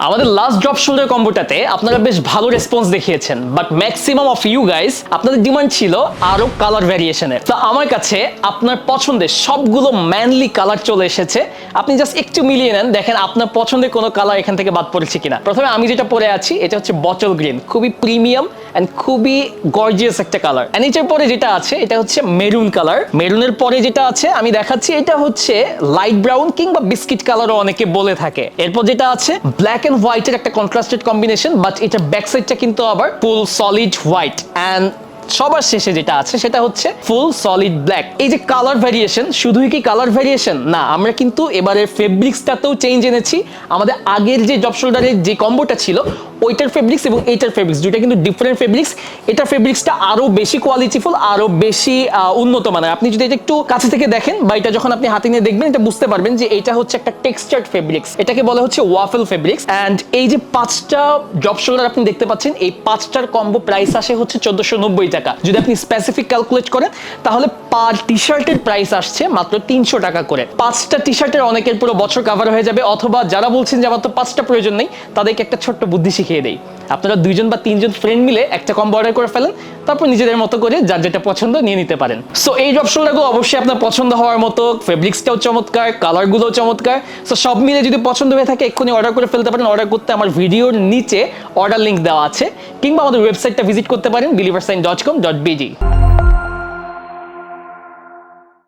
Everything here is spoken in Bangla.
আমাদের লাস্ট ড্রপ শোল্ডার কম্বোটাতে আপনারা বেশ ভালো রেসপন্স দেখিয়েছেন, but maximum of you guys আপনাদের ডিমান্ড ছিল আরো কালার ভ্যারিয়েশনের। তো আমার কাছে আপনার পছন্দের সবগুলো ম্যানলি কালার চলে এসেছে। আপনি জাস্ট একটু মিলিয়ে নেন, দেখেন আপনার পছন্দের কোনো কালার এখান থেকে বাদ পড়েছে কিনা। প্রথমে আমি যেটা পরে আছি এটা হচ্ছে বটল গ্রিন, খুবই প্রিমিয়াম এন্ড খুবই গর্জিয়াস একটা কালার। এন্ড এটার পরে যেটা আছে এটা হচ্ছে মেরুন কালার। মেরুনের পরে যেটা আছে আমি দেখাচ্ছি, এটা হচ্ছে লাইট ব্রাউন কিংবা বিস্কিট কালারও অনেকে বলে থাকে। এরপর যেটা আছে ব্ল্যাক এন্ড হোয়াইটের একটা কন্ট্রাস্টেড কম্বিনেশন, বাট এটা ব্যাক সাইডটা কিন্তু আবার ফুল সলিড হোয়াইট। এন্ড সবার শেষে যেটা আছে সেটা হচ্ছে ফুল সলিড ব্ল্যাক। এই যে কালার ভ্যারিয়েশন, শুধুই কি কালার ভ্যারিয়েশন না, আমরা কিন্তু এবারে ফেব্রিক্সটাতেও চেঞ্জ এনেছি। আমাদের আগের যে ড্রপ শোল্ডারের যে কম্বোটা ছিল ওইটার ফেব্রিক্স এবং এইটার ফেব্রিক্স দুইটা কিন্তু ডিফারেন্ট ফেব্রিক্স। এটার ফেব্রিক্সটা আরো বেশি কোয়ালিটিফুল, আরো বেশি উন্নত মানের। আপনি যদি এটা একটু কাছে থেকে দেখেন বা এটা যখন আপনি হাতে নিয়ে দেখবেন, এটা বুঝতে পারবেন যে এটা হচ্ছে একটা টেক্সচার্ড ফেব্রিক্স, এটাকে বলা হচ্ছে ওয়াফেল ফেব্রিক্স। এন্ড এই যে 5টা ড্রপ শোল্ডার আপনি দেখতে পাচ্ছেন, এই 5টার কম্বো প্রাইস আসে হচ্ছে 1490 টাকা। যদি আপনি স্পেসিফিক ক্যালকুলেট করেন তাহলে পার টি শার্টের প্রাইস আসছে মাত্র 300 টাকা করে। 5টা টি শার্টের অনেকের পুরো বছর কভার হয়ে যাবে। অথবা যারা বলছেন যে আমার তো 5টা প্রয়োজন নেই, তাদেরকে একটা ছোট্ট বুদ্ধি শিখিয়ে দেই। আপনারা 2জন বা 3জন ফ্রেন্ড মিলে একটা কম্বো অর্ডার করে ফেলেন, তারপর নিজেদের মতো করে যার যেটা পছন্দ নিয়ে নিতে পারেন। সো এই ড্রপ শোল্ডারগুলো অবশ্যই আপনার পছন্দ হওয়ার মতো, ফেব্রিক্সটাও চমৎকার, কালারগুলোও চমৎকার। সো সব মিলে যদি পছন্দ হয়ে থাকে এক্ষুনি অর্ডার করে ফেলতে পারেন। অর্ডার করতে আমার ভিডিওর নিচে অর্ডার লিঙ্ক দেওয়া আছে, কিংবা আমাদের ওয়েবসাইটটা ভিজিট করতে পারেন believersign.com.bg।